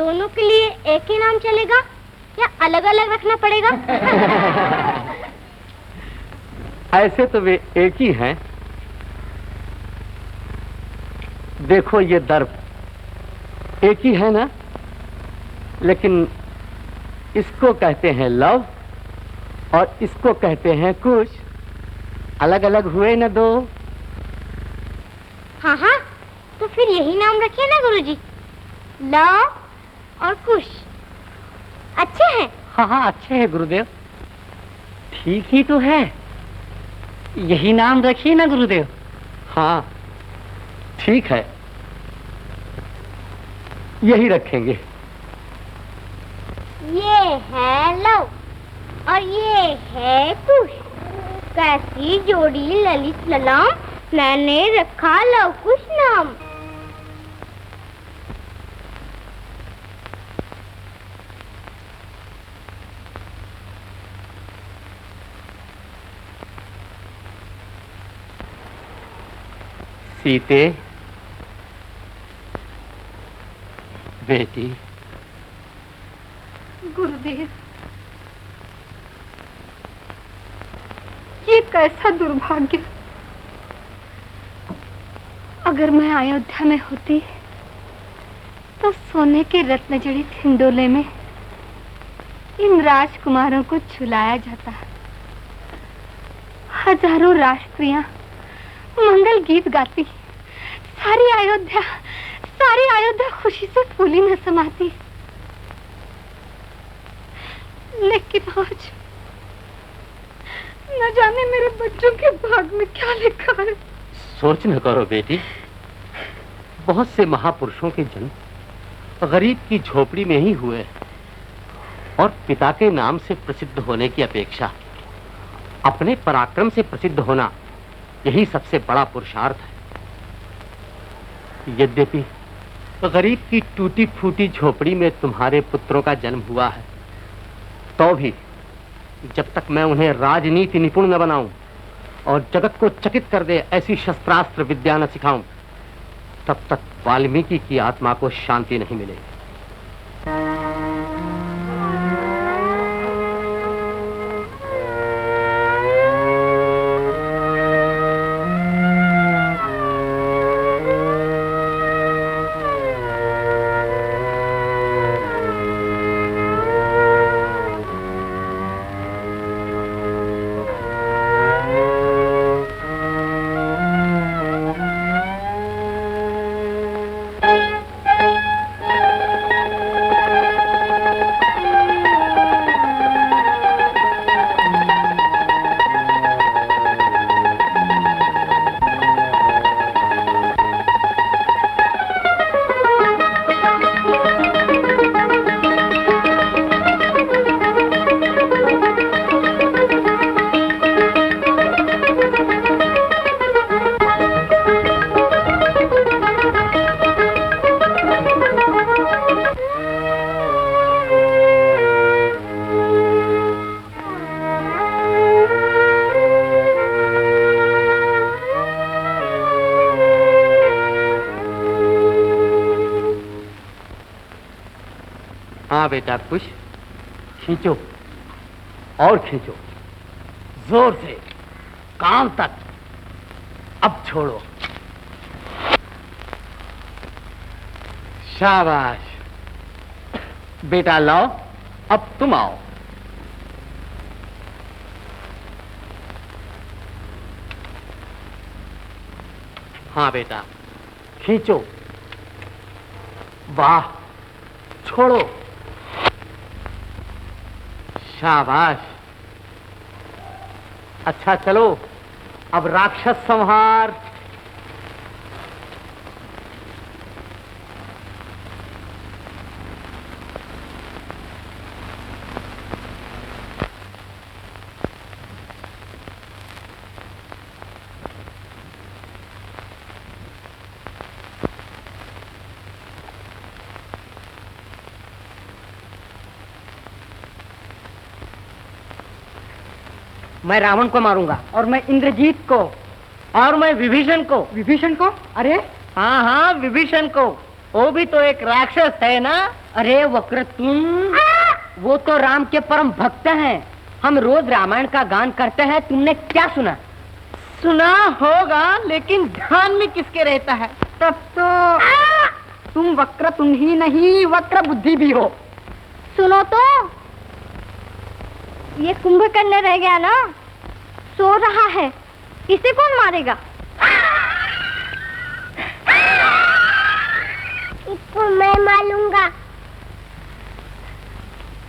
दोनों के लिए एक ही नाम चलेगा या अलग अलग रखना पड़ेगा? ऐसे तो वे एक ही हैं। देखो ये दर्प एक ही है ना, लेकिन इसको कहते हैं लव और इसको कहते हैं कुश। अलग अलग हुए ना दो। हाँ हाँ, तो फिर यही नाम रखिए ना गुरुजी, लव और कुश। अच्छे हैं? हाँ हाँ अच्छे हैं गुरुदेव, ठीक ही तो है। यही नाम रखिए ना गुरुदेव। हाँ ठीक है, यही रखेंगे। ये है लव और ये है कुश। कैसी जोड़ी ललित ललाम, मैंने रखा लव कुश नाम। सीते बेटी। गुरुदेव, ये कैसा दुर्भाग्य। अगर मैं अयोध्या में होती तो सोने के रत्न जड़ित हिंडोले में इन राजकुमारों को झुलाया जाता। हजारों राष्ट्रियां मंगल गीत गाती, सारी अयोध्या खुशी से फूली न समाती। लेकिन आज न जाने मेरे बच्चों के भाग में क्या लिखा है। सोच न करो बेटी, बहुत से महापुरुषों के जन्म गरीब की झोपड़ी में ही हुए और पिता के नाम से प्रसिद्ध होने की अपेक्षा अपने पराक्रम से प्रसिद्ध होना, यही सबसे बड़ा पुरुषार्थ है। यद्यपि गरीब की टूटी फूटी झोपड़ी में तुम्हारे पुत्रों का जन्म हुआ है, तो भी जब तक मैं उन्हें राजनीति निपुण न बनाऊं और जगत को चकित कर दे ऐसी शस्त्रास्त्र विद्या न सिखाऊं, तब तक वाल्मीकि की आत्मा को शांति नहीं मिलेगी। हाँ बेटा कुश, खींचो और खींचो जोर से, कान तक। अब छोड़ो। शाबाश बेटा, लाओ अब तुम आओ। हाँ बेटा खींचो। वाह, छोड़ो। शाबाश। अच्छा चलो, अब राक्षस संहार। मैं रावण को मारूंगा, और मैं इंद्रजीत को, और मैं विभीषण को। विभीषण को? अरे हाँ हाँ विभीषण को, वो भी तो एक राक्षस है ना। अरे वक्र तुम, वो तो राम के परम भक्त हैं। हम रोज रामायण का गान करते हैं, तुमने क्या सुना? सुना होगा, लेकिन ध्यान में किसके रहता है? तब तो तुम वक्र तुम ही नहीं, वक्र बुद्धि भी हो। सुनो तो, ये कुंभकर्ण रह गया ना, सो रहा है, इसे कौन मारेगा? इसको मैं मारूंगा।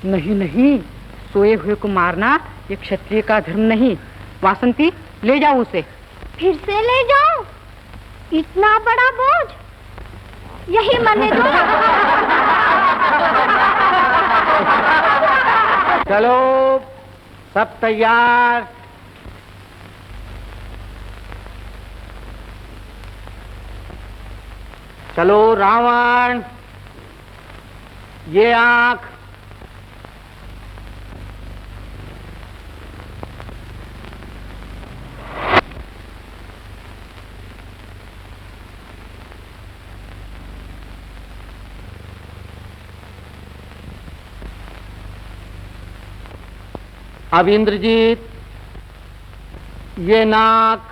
नहीं नहीं, सोए हुए को मारना ये क्षत्रिय का धर्म नहीं। वासंती, ले जाओ उसे। फिर से ले जाओ? इतना बड़ा बोझ, यही मरने दो। चलो, सब तैयार। चलो रावण, ये आंख, अब इंद्रजीत, ये नाक,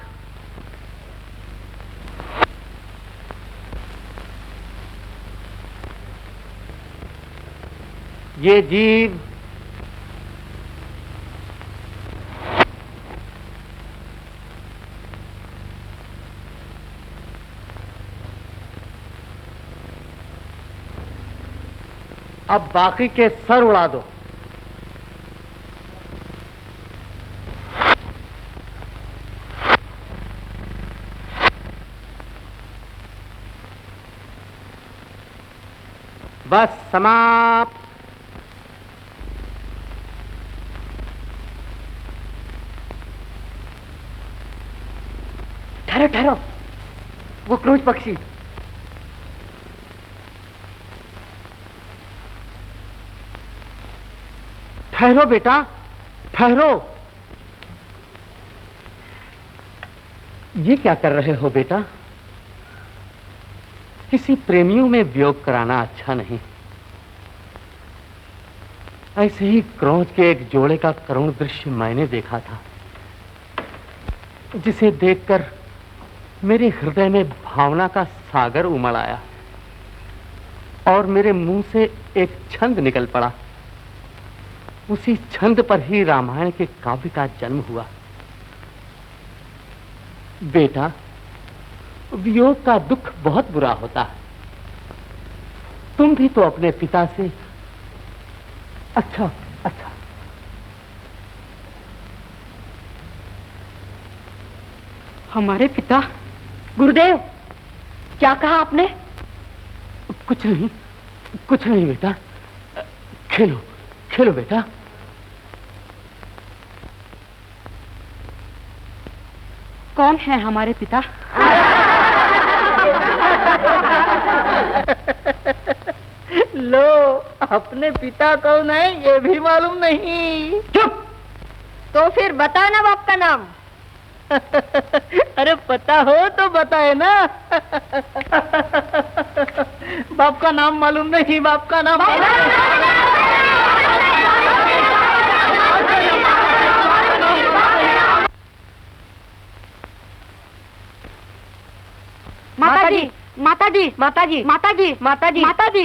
ये जीव, अब बाकी के सर उड़ा दो। बस समाप्त। ठहरो ठहरो, वो क्रूज पक्षी। ठहरो बेटा, ठहरो। ये क्या कर रहे हो बेटा? किसी प्रेमियों में वियोग कराना अच्छा नहीं। ऐसे ही क्रोध के एक जोड़े का करुण दृश्य मैंने देखा था, जिसे देखकर मेरे हृदय में भावना का सागर उमड़ आया और मेरे मुंह से एक छंद निकल पड़ा। उसी छंद पर ही रामायण के काव्य का जन्म हुआ। बेटा, वियोग का दुख बहुत बुरा होता है। तुम भी तो अपने पिता से अच्छा। हमारे पिता? गुरुदेव, क्या कहा आपने? कुछ नहीं बेटा। खेलो खेलो बेटा। कौन है हमारे पिता? लो, अपने पिता कौन है ये भी मालूम नहीं। चुप! तो फिर बता ना बाप का नाम। अरे पता हो तो बताए ना। बाप का नाम मालूम नहीं, बाप का नाम माताजी, माताजी, माताजी, माताजी, माताजी, माताजी।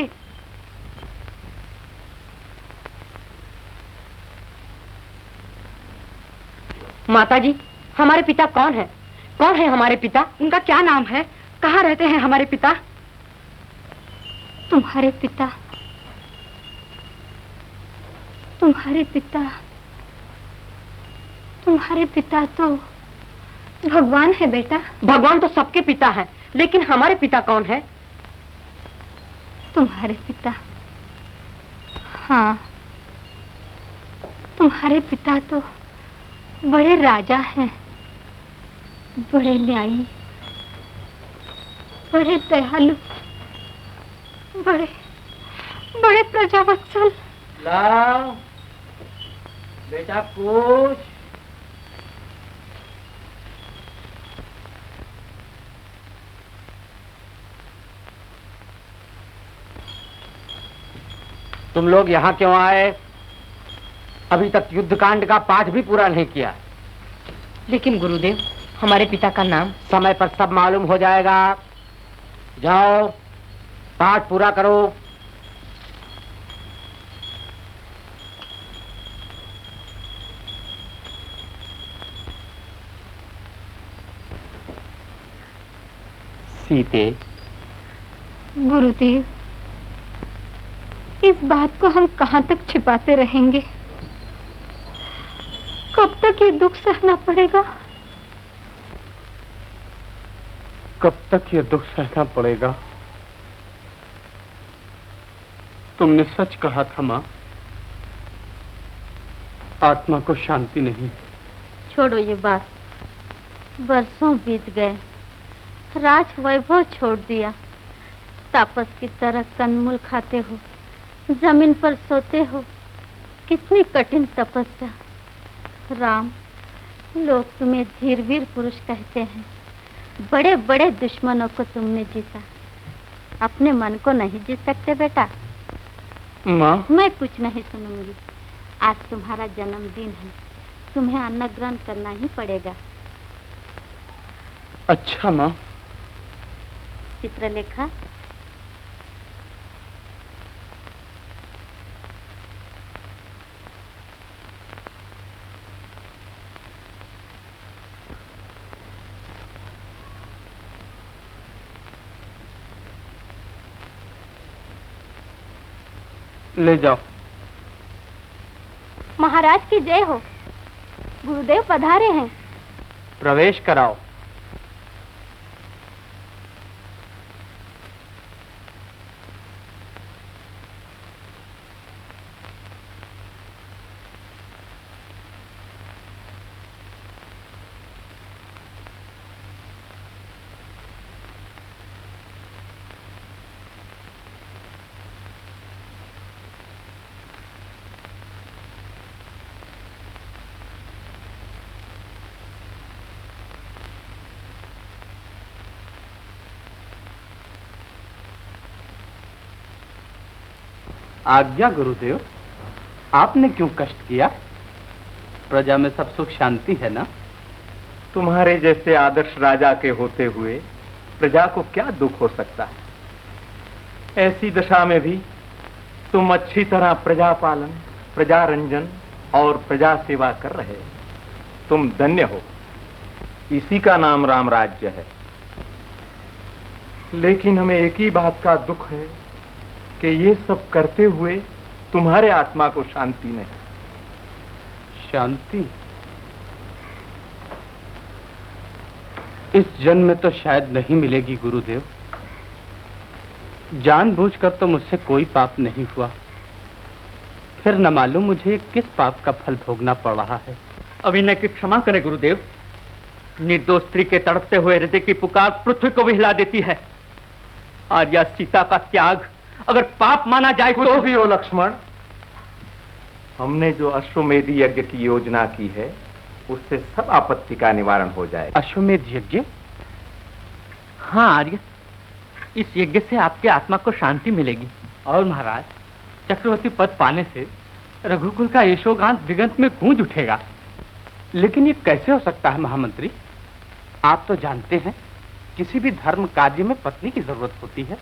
माताजी, हमारे पिता कौन है? कौन है हमारे पिता? उनका क्या नाम है? कहाँ रहते हैं हमारे पिता? तुम्हारे पिता, तुम्हारे पिता, तुम्हारे पिता तो भगवान है बेटा। भगवान तो सबके पिता है, लेकिन हमारे पिता कौन है? तुम्हारे पिता, हाँ, तुम्हारे पिता तो बड़े राजा हैं, बड़े न्यायी, बड़े दयालु, बड़े बड़े प्रजावत्सल। लाओ बेटा, पूछ। तुम लोग यहाँ क्यों आए? अभी तक युद्ध कांड का पाठ भी पूरा नहीं किया। लेकिन गुरुदेव, हमारे पिता का नाम? समय पर सब मालूम हो जाएगा। जाओ, पाठ पूरा करो। सीते। गुरुदेव, इस बात को हम कहाँ तक छिपाते रहेंगे? कब तक ये दुख सहना पड़ेगा? कब तक ये दुख सहना पड़ेगा? तुमने सच कहा था माँ, आत्मा को शांति नहीं। छोड़ो ये बात। बरसों बीत गए, राज वैभव छोड़ दिया, तापस की तरह कंदमूल खाते हो, जमीन पर सोते हो। कितनी कठिन तपस्या। राम, लोग तुम्हें धीरवीर पुरुष कहते हैं। बड़े बड़े दुश्मनों को तुमने जीता, अपने मन को नहीं जीत सकते बेटा? माँ, मैं कुछ नहीं सुनूंगी। आज तुम्हारा जन्मदिन है, तुम्हें अन्न ग्रहण करना ही पड़ेगा। अच्छा माँ। चित्रलेखा, ले जाओ। महाराज की जय हो। गुरुदेव पधारे हैं। प्रवेश कराओ। आज्ञा गुरुदेव। आपने क्यों कष्ट किया? प्रजा में सब सुख शांति है ना? तुम्हारे जैसे आदर्श राजा के होते हुए प्रजा को क्या दुख हो सकता है? ऐसी दशा में भी तुम अच्छी तरह प्रजा पालन, प्रजा रंजन और प्रजा सेवा कर रहे। तुम धन्य हो। इसी का नाम राम राज्य है। लेकिन हमें एक ही बात का दुख है कि ये सब करते हुए तुम्हारे आत्मा को शांति नहीं। शांति? इस जन्म में तो शायद नहीं मिलेगी गुरुदेव। जानबूझकर तो मुझसे कोई पाप नहीं हुआ, फिर न मालूम मुझे किस पाप का फल भोगना पड़ रहा है। अविनय की क्षमा करें गुरुदेव। निर्दोष स्त्री के तड़पते हुए हृदय की पुकार पृथ्वी को भी हिला देती है। आज या सीता का त्याग अगर पाप माना जाए तो भी हो लक्ष्मण। हमने जो अश्वमेध यज्ञ की योजना की है उससे सब आपत्ति का निवारण हो जाए। अश्वमेध यज्ञ? हाँ आर्य, इस यज्ञ से आपके आत्मा को शांति मिलेगी। और महाराज, चक्रवर्ती पद पाने से रघुकुल का यशोगान दिगंत में गूंज उठेगा। लेकिन ये कैसे हो सकता है महामंत्री? आप तो जानते हैं किसी भी धर्म कार्य में पत्नी की जरूरत होती है।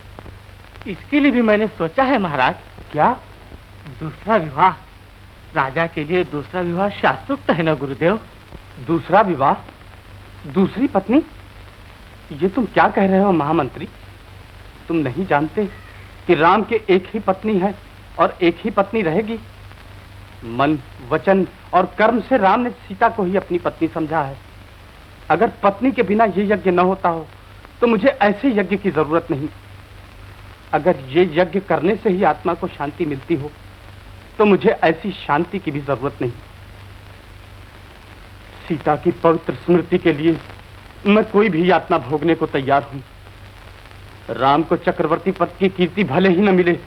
इसके लिए भी मैंने सोचा है महाराज। क्या? दूसरा विवाह। राजा के लिए दूसरा विवाह शास्त्रोक्त है ना गुरुदेव? दूसरा विवाह? दूसरी पत्नी? ये तुम क्या कह रहे हो महामंत्री? तुम नहीं जानते कि राम के एक ही पत्नी है और एक ही पत्नी रहेगी। मन, वचन और कर्म से राम ने सीता को ही अपनी पत्नी समझा है। अगर पत्नी के बिना ये यज्ञ न होता हो तो मुझे ऐसे यज्ञ की जरूरत नहीं। अगर ये यज्ञ करने से ही आत्मा को शांति मिलती हो तो मुझे ऐसी शांति की भी जरूरत नहीं। सीता की पवित्र स्मृति के लिए मैं कोई भी यातना भोगने को तैयार हूं। राम को चक्रवर्ती पद की कीर्ति भले ही न मिले,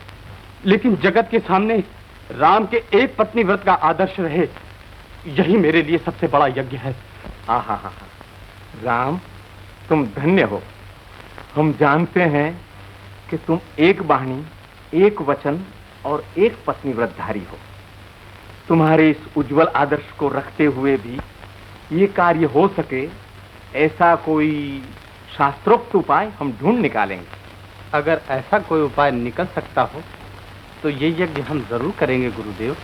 लेकिन जगत के सामने राम के एक पत्नी व्रत का आदर्श रहे, यही मेरे लिए सबसे बड़ा यज्ञ है। हा, राम, तुम धन्य हो। हम जानते हैं कि तुम एक वाणी, एक वचन और एक पत्नी व्रतधारी हो। तुम्हारे इस उज्जवल आदर्श को रखते हुए भी ये कार्य हो सके, ऐसा कोई शास्त्रोक्त उपाय हम ढूंढ निकालेंगे। अगर ऐसा कोई उपाय निकल सकता हो तो ये यज्ञ हम जरूर करेंगे गुरुदेव।